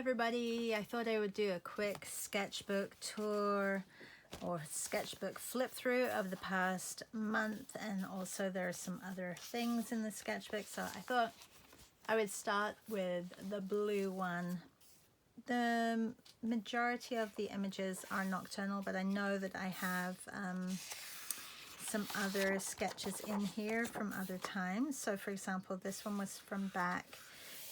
everybody. I thought I would do a quick sketchbook tour or sketchbook flip through of the past month, and also there are some other things in the sketchbook, so I thought I would start with the blue one. The majority of the images are nocturnal, but I know that I have some other sketches in here from other times. So for example, this one was from back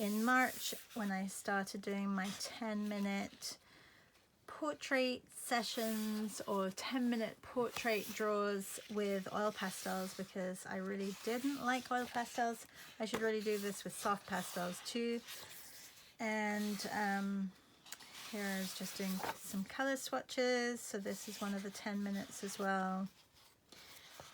in March when I started doing my 10-minute portrait sessions or 10-minute portrait draws with oil pastels, because I really didn't like oil pastels. I should really do this with soft pastels too. And here I was just doing some color swatches, so this is one of the 10 minutes as well.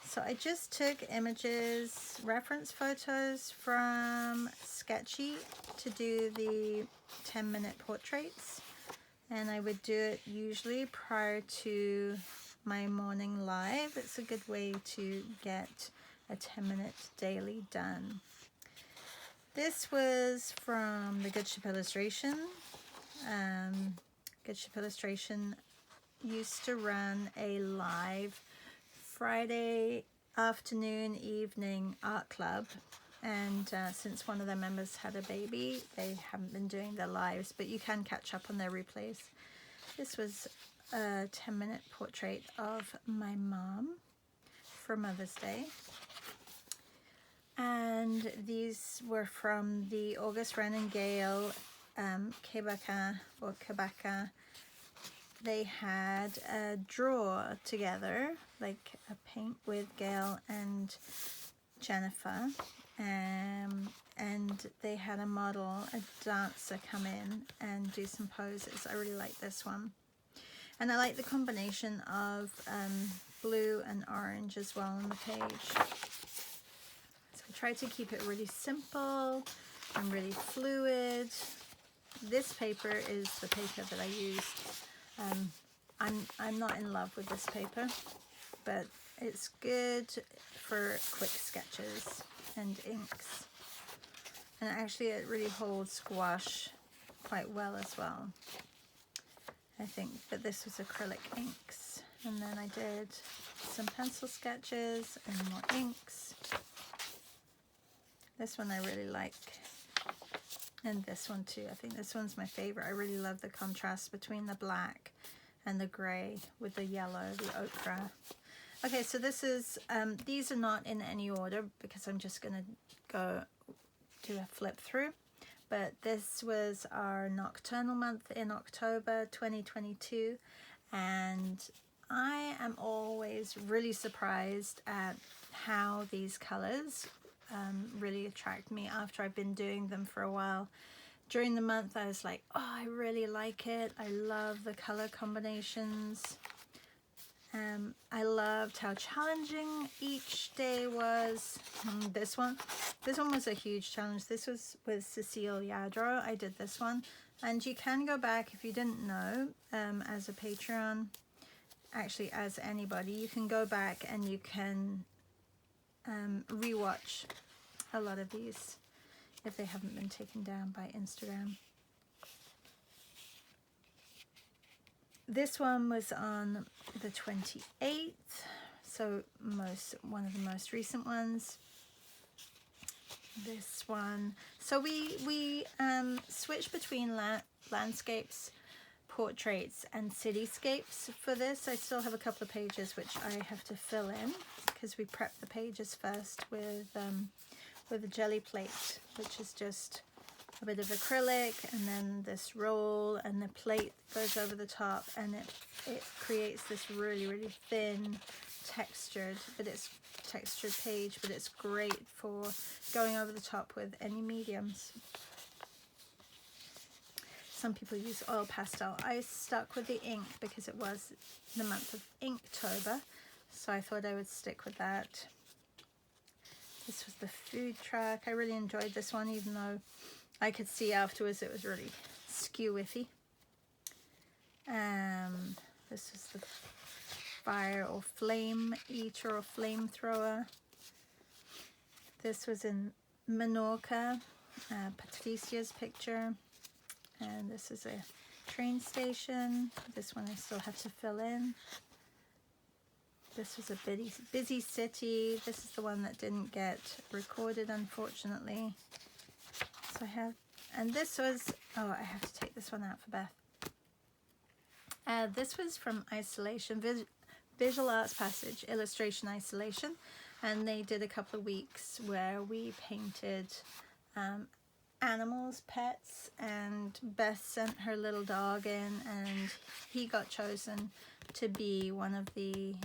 So I just took images, reference photos from Sketchy to do the 10-minute portraits, and I would do it usually prior to my morning live. It's a good way to get a 10-minute daily done. This was from the Good Ship Illustration. Good Ship Illustration used to run a live Friday afternoon, evening art club, and since one of their members had a baby, they haven't been doing their lives, but you can catch up on their replays. This was a 10-minute portrait of my mom for Mother's Day. And these were from the August Wren and Gale Quebeca or Quebeca. They had a draw together, like a paint with Gail and Jennifer, and they had a model, a dancer, come in and do some poses. I really like this one, and I like the combination of blue and orange as well on the page. So I tried to keep it really simple and really fluid. This paper is the paper that I used. I'm not in love with this paper, but it's good for quick sketches and inks, and actually it really holds gouache quite well as well, I think. But this was acrylic inks, and then I did some pencil sketches and more inks. This one I really like, and this one too. I think this one's my favorite. I really love the contrast between the black and the gray with the yellow, the ochre. Okay, so this is, these are not in any order because I'm just gonna go do a flip through. But this was our Nocturnal month in October 2022. And I am always really surprised at how these colors really attract me after I've been doing them for a while. During the month I was like, oh, I really like it. I love the color combinations. I loved how challenging each day was. This one was a huge challenge. This was with Cecile Yadro. I did this one, and you can go back if you didn't know, as a Patreon, actually as anybody, you can go back and you can rewatch a lot of these if they haven't been taken down by Instagram. This one was on the 28th, so one of the most recent ones. This one, so we switched between landscapes, portraits and cityscapes for this. I still have a couple of pages which I have to fill in because we prepped the pages first with a jelly plate, which is just a bit of acrylic, and then this roll, and the plate goes over the top, and it creates this really, really thin textured page, but it's great for going over the top with any mediums. Some people use oil pastel. I stuck with the ink because it was the month of Inktober, so I thought I would stick with that. This was the food truck. I really enjoyed this one, even though I could see afterwards it was really skew-iffy. This was the fire or flame eater or flamethrower. This was in Menorca, Patricia's picture. And this is a train station. This one I still have to fill in. This was a busy city. This is the one that didn't get recorded, unfortunately. So I have, and this was, oh, I have to take this one out for Beth. This was from Isolation, Visual Arts Passage, Illustration Isolation. And they did a couple of weeks where we painted animals, pets, and Beth sent her little dog in, and he got chosen to be one of the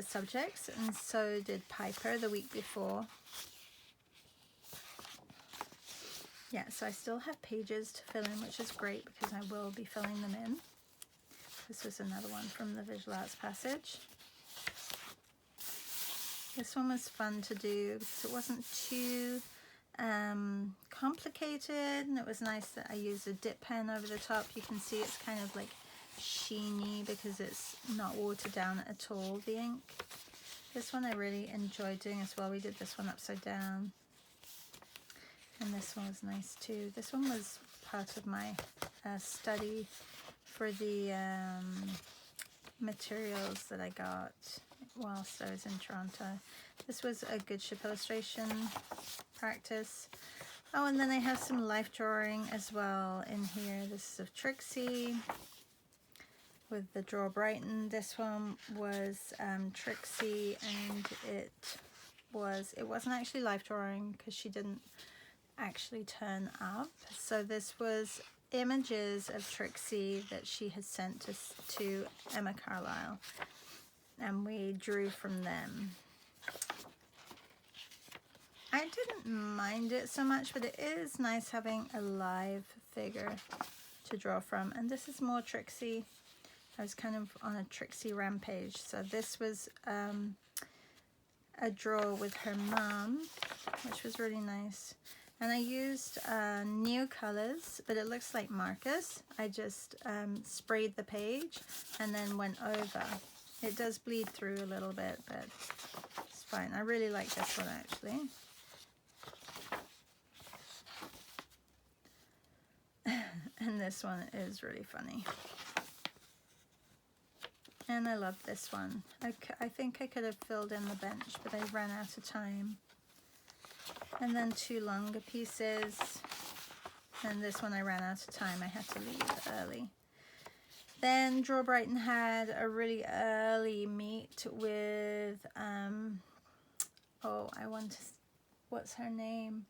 subjects, and so did Piper the week before. Yeah, so I still have pages to fill in, which is great because I will be filling them in. This was another one from the Visual Arts Passage. This one was fun to do because it wasn't too complicated, and it was nice that I used a dip pen over the top. You can see it's kind of like sheeny because it's not watered down at all, the ink. This one I really enjoyed doing as well. We did this one upside down. And this one was nice too. This one was part of my study for the materials that I got whilst I was in Toronto. This was a good ship illustration practice. Oh, and then I have some life drawing as well in here. This is of Trixie with the Draw Brighton. This one was Trixie, and it wasn't actually life drawing because she didn't actually turn up. So this was images of Trixie that she had sent to Emma Carlisle, and we drew from them. I didn't mind it so much, but it is nice having a live figure to draw from. And this is more Trixie. I was kind of on a Trixie rampage. So this was a draw with her mum, which was really nice. And I used new colors, but it looks like Marcus. I just sprayed the page and then went over. It does bleed through a little bit, but it's fine. I really like this one actually. And this one is really funny. And I love this one. I think I could have filled in the bench, but I ran out of time. And then two longer pieces. And this one I ran out of time. I had to leave early. Then Draw Brighton had a really early meet with, oh, I want to, what's her name?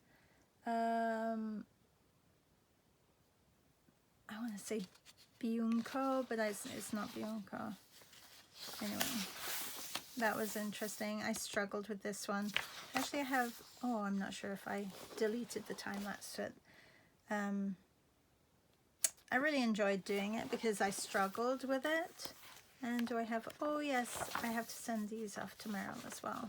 I want to say Bianco, but it's not Bianco. Anyway, that was interesting. I struggled with this one. Actually, I have, oh, I'm not sure if I deleted the time-lapse bit. I really enjoyed doing it because I struggled with it. And do I have, oh yes, I have to send these off to Meryl as well.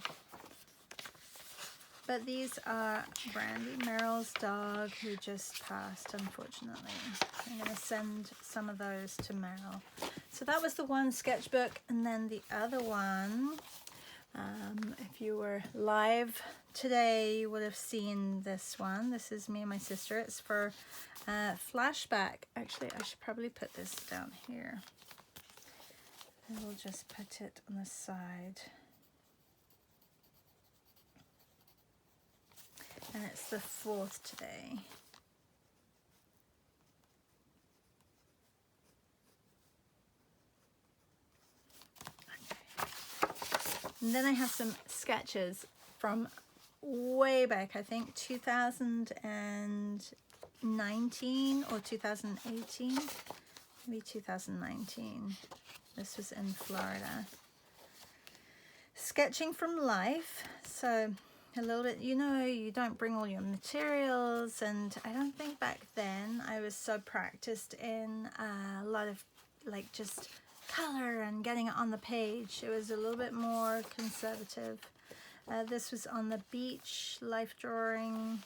But these are Brandy, Meryl's dog, who just passed, unfortunately. I'm going to send some of those to Meryl. So that was the one sketchbook. And then the other one, if you were live today, you would have seen this one. This is me and my sister. It's for flashback. Actually, I should probably put this down here. I will just put it on the side. And it's the 4th today. Okay. And then I have some sketches from way back, I think 2019 or 2018, maybe 2019. This was in Florida. Sketching from life. So a little bit, you know, you don't bring all your materials, and I don't think back then I was so practiced in a lot of like just color and getting it on the page. It was a little bit more conservative. This was on the beach, life drawing,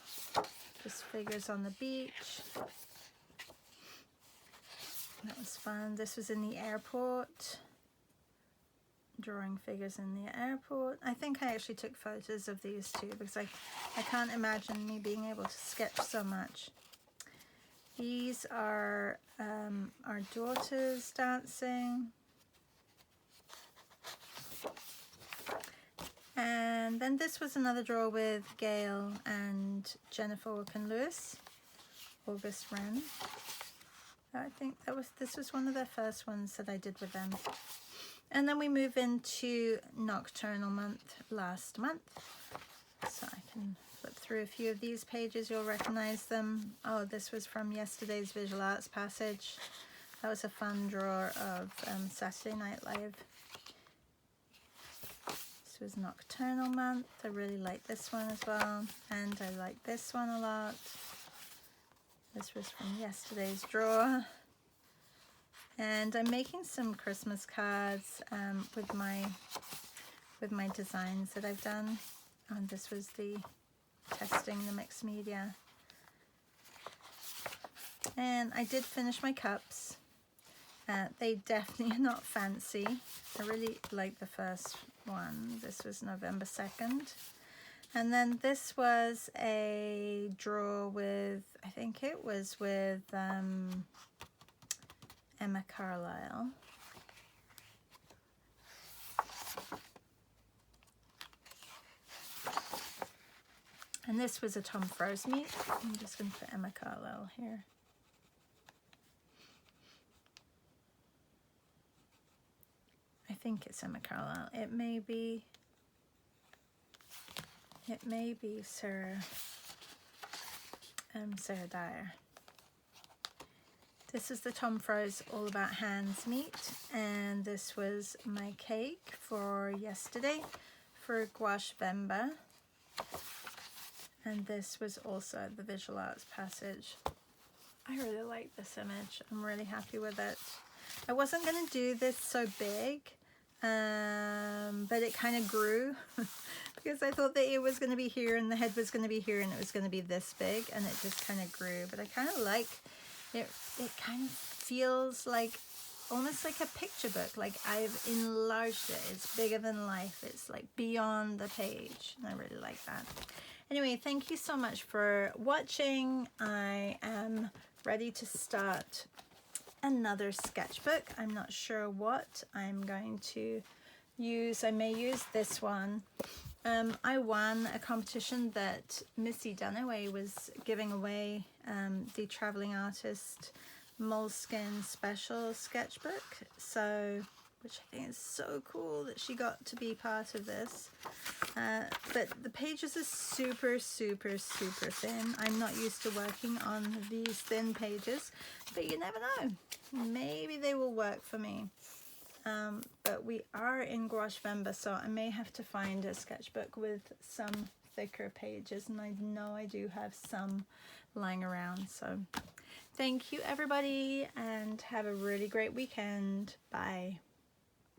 just figures on the beach. That was fun. This was in the airport. Drawing figures in the airport. I think I actually took photos of these too because I can't imagine me being able to sketch so much These are our daughters dancing. And then this was another draw with Gail and Jennifer Wilkin-Lewis, August Wren. I think this was one of the first ones that I did with them. And then we move into Nocturnal month last month. So I can flip through a few of these pages, you'll recognize them. Oh, this was from yesterday's visual arts passage. That was a fun draw of Saturday Night Live. This was Nocturnal month. I really like this one as well. And I like this one a lot. This was from yesterday's draw. And I'm making some Christmas cards with my designs that I've done. And this was the testing the mixed media. And I did finish my cups. They definitely are not fancy. I really like the first one. This was November 2nd. And then this was a draw with, I think it was with Emma Carlisle. And this was a Tom Froese meet. I'm just going to put Emma Carlisle here. I think it's Emma Carlisle. It may be Sarah Dyer. This is the Tom Froese All About Hands meet, and this was my cake for yesterday for Gouache Vemba. And this was also the visual arts passage. I really like this image. I'm really happy with it. I wasn't going to do this so big, but it kind of grew because I thought that it was going to be here and the head was going to be here and it was going to be this big, and it just kind of grew. But I kind of like it. It kind of feels like almost like a picture book. Like I've enlarged it. It's bigger than life. It's like beyond the page. And I really like that. Anyway, thank you so much for watching. I am ready to start another sketchbook. I'm not sure what I'm going to use. I may use this one. I won a competition that Missy Dunaway was giving away, the Traveling Artist Moleskin Special Sketchbook. So, which I think is so cool that she got to be part of this. But the pages are super, super, super thin. I'm not used to working on these thin pages, but you never know. Maybe they will work for me. But we are in Gouache Vemba, so I may have to find a sketchbook with some thicker pages, and I know I do have some lying around. So thank you everybody, and have a really great weekend. Bye.